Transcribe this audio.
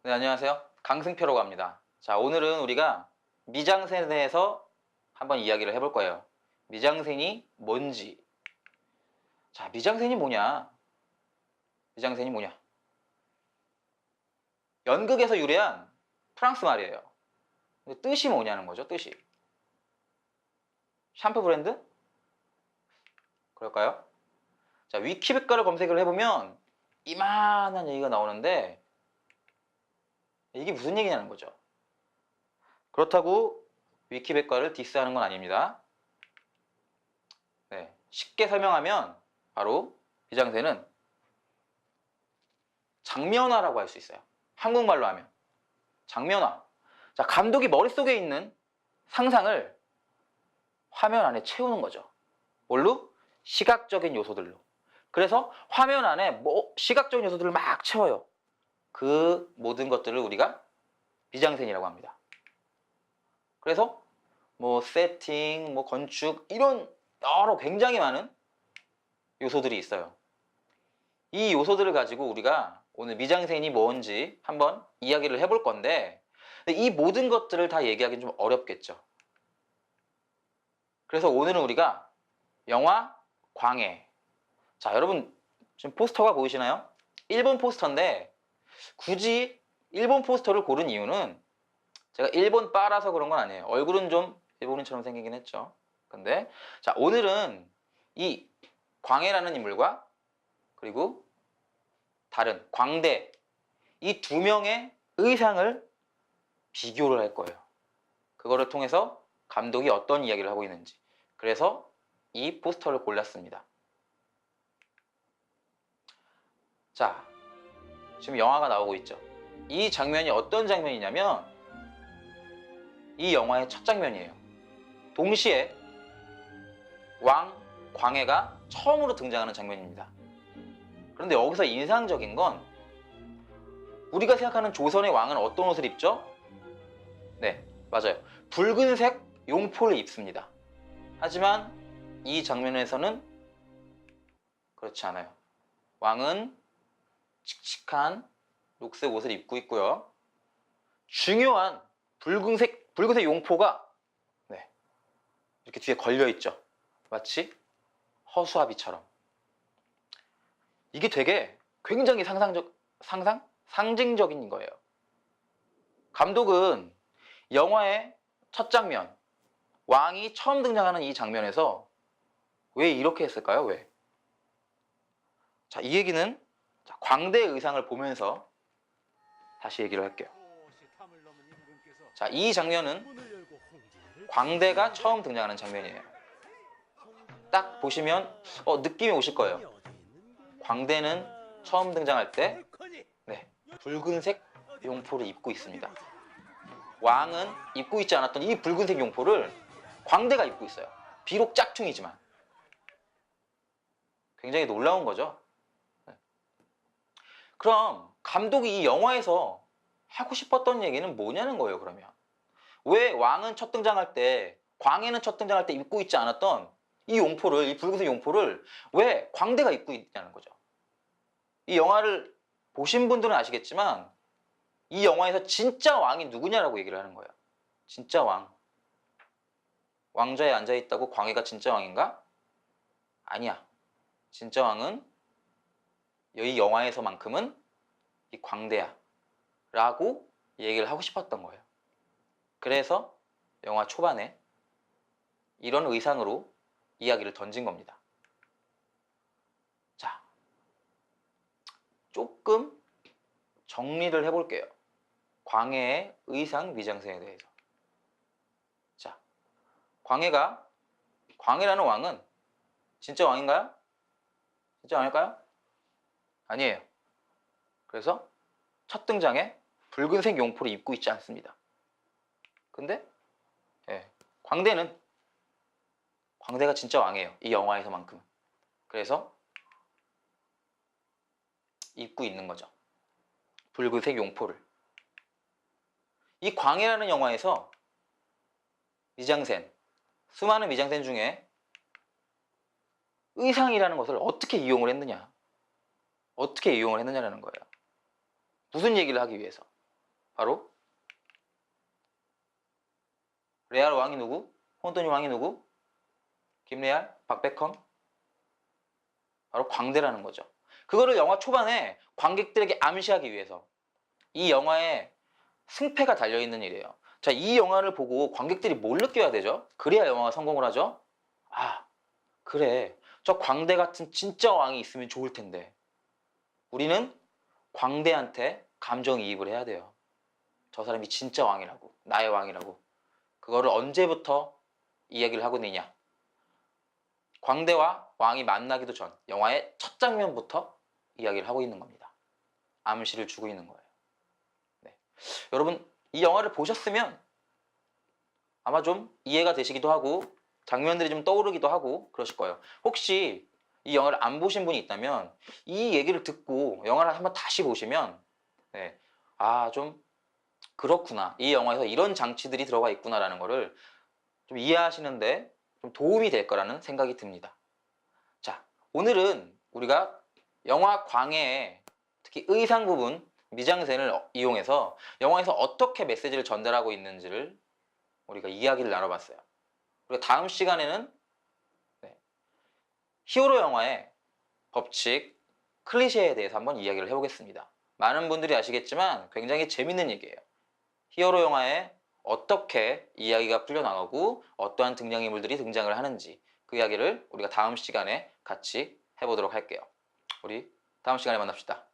네, 안녕하세요. 강승표라고 합니다. 자, 오늘은 우리가 미장센에 대해서 한번 이야기를 해볼 거예요. 미장센이 뭔지. 자, 미장센이 뭐냐? 미장센이 뭐냐? 연극에서 유래한 프랑스 말이에요. 근데 뜻이 뭐냐는 거죠, 뜻이. 샴푸 브랜드? 그럴까요? 자, 위키백과를 검색을 해보면 이만한 얘기가 나오는데 이게 무슨 얘기냐는 거죠. 그렇다고 위키백과를 디스하는 건 아닙니다. 네, 쉽게 설명하면 바로 미장센은 장면화라고 할 수 있어요. 한국말로 하면 장면화. 자, 감독이 머릿속에 있는 상상을 화면 안에 채우는 거죠. 뭘로? 시각적인 요소들로. 그래서 화면 안에 시각적인 요소들을 막 채워요. 그 모든 것들을 우리가 미장센이라고 합니다. 그래서 세팅, 건축 이런 여러 굉장히 많은 요소들이 있어요. 이 요소들을 가지고 우리가 오늘 미장센이 뭔지 한번 이야기를 해볼 건데 이 모든 것들을 다 얘기하기는 좀 어렵겠죠. 그래서 오늘은 우리가 영화 광해. 자, 여러분 지금 포스터가 보이시나요? 일본 포스터인데 굳이 일본 포스터를 고른 이유는 제가 일본 빠라서 그런 건 아니에요. 얼굴은 좀 일본인처럼 생기긴 했죠. 근데 자, 오늘은 이 광해라는 인물과 그리고 다른 광대 이 두 명의 의상을 비교를 할 거예요. 그거를 통해서 감독이 어떤 이야기를 하고 있는지. 그래서 이 포스터를 골랐습니다. 자, 지금 영화가 나오고 있죠. 이 장면이 어떤 장면이냐면 이 영화의 첫 장면이에요. 동시에 왕 광해가 처음으로 등장하는 장면입니다. 그런데 여기서 인상적인 건 우리가 생각하는 조선의 왕은 어떤 옷을 입죠? 네, 맞아요. 붉은색 용포를 입습니다. 하지만 이 장면에서는 그렇지 않아요. 왕은 칙칙한 녹색 옷을 입고 있고요. 중요한 붉은색 용포가 이렇게 뒤에 걸려 있죠. 마치 허수아비처럼. 이게 되게 굉장히 상징적인 거예요. 감독은 영화의 첫 장면, 왕이 처음 등장하는 이 장면에서 왜 이렇게 했을까요? 왜? 자, 이 얘기는 광대의 의상을 보면서 다시 얘기를 할게요. 자, 이 장면은 광대가 처음 등장하는 장면이에요. 딱 보시면 느낌이 오실 거예요. 광대는 처음 등장할 때 붉은색 용포를 입고 있습니다. 왕은 입고 있지 않았던 이 붉은색 용포를 광대가 입고 있어요. 비록 짝퉁이지만. 굉장히 놀라운 거죠. 그럼 감독이 이 영화에서 하고 싶었던 얘기는 뭐냐는 거예요, 그러면. 왜 왕은 첫 등장할 때, 광해는 첫 등장할 때 입고 있지 않았던 이 붉은색 용포를 왜 광대가 입고 있냐는 거죠. 이 영화를 보신 분들은 아시겠지만 이 영화에서 진짜 왕이 누구냐라고 얘기를 하는 거예요. 진짜 왕. 왕좌에 앉아있다고 광해가 진짜 왕인가? 아니야. 진짜 왕은 이 영화에서만큼은 이 광대야. 라고 얘기를 하고 싶었던 거예요. 그래서 영화 초반에 이런 의상으로 이야기를 던진 겁니다. 자, 조금 정리를 해볼게요. 광해의 의상 미장센에 대해서. 자, 광해라는 왕은 진짜 왕인가요? 진짜 왕일까요? 아니에요. 그래서 첫 등장에 붉은색 용포를 입고 있지 않습니다. 근데 광대가 진짜 왕이에요. 이 영화에서만큼은. 그래서 입고 있는 거죠. 붉은색 용포를. 이 광해라는 영화에서 수많은 미장센 중에 의상이라는 것을 어떻게 이용을 했느냐라는 거예요. 무슨 얘기를 하기 위해서? 바로 레알 왕이 누구? 혼돈이 왕이 누구? 김레알, 박백컴? 바로 광대라는 거죠. 그거를 영화 초반에 관객들에게 암시하기 위해서 이 영화에 승패가 달려있는 일이에요. 자, 이 영화를 보고 관객들이 뭘 느껴야 되죠? 그래야 영화가 성공을 하죠? 아, 그래. 저 광대 같은 진짜 왕이 있으면 좋을 텐데. 우리는 광대한테 감정이입을 해야 돼요. 저 사람이 진짜 왕이라고, 나의 왕이라고. 그거를 언제부터 이야기를 하고 있느냐? 광대와 왕이 만나기도 전 영화의 첫 장면부터 이야기를 하고 있는 겁니다. 암시를 주고 있는 거예요. 네. 여러분, 이 영화를 보셨으면 아마 좀 이해가 되시기도 하고 장면들이 좀 떠오르기도 하고 그러실 거예요. 혹시 이 영화를 안 보신 분이 있다면 이 얘기를 듣고 영화를 한번 다시 보시면 네, 아, 좀 그렇구나. 이 영화에서 이런 장치들이 들어가 있구나라는 거를 좀 이해하시는데 좀 도움이 될 거라는 생각이 듭니다. 자, 오늘은 우리가 영화 광해의 특히 의상 부분, 미장센을 이용해서 영화에서 어떻게 메시지를 전달하고 있는지를 우리가 이야기를 나눠봤어요. 우리가 다음 시간에는 히어로 영화의 법칙, 클리셰에 대해서 한번 이야기를 해보겠습니다. 많은 분들이 아시겠지만 굉장히 재밌는 얘기예요. 히어로 영화에 어떻게 이야기가 풀려나오고 어떠한 등장인물들이 등장을 하는지 그 이야기를 우리가 다음 시간에 같이 해보도록 할게요. 우리 다음 시간에 만납시다.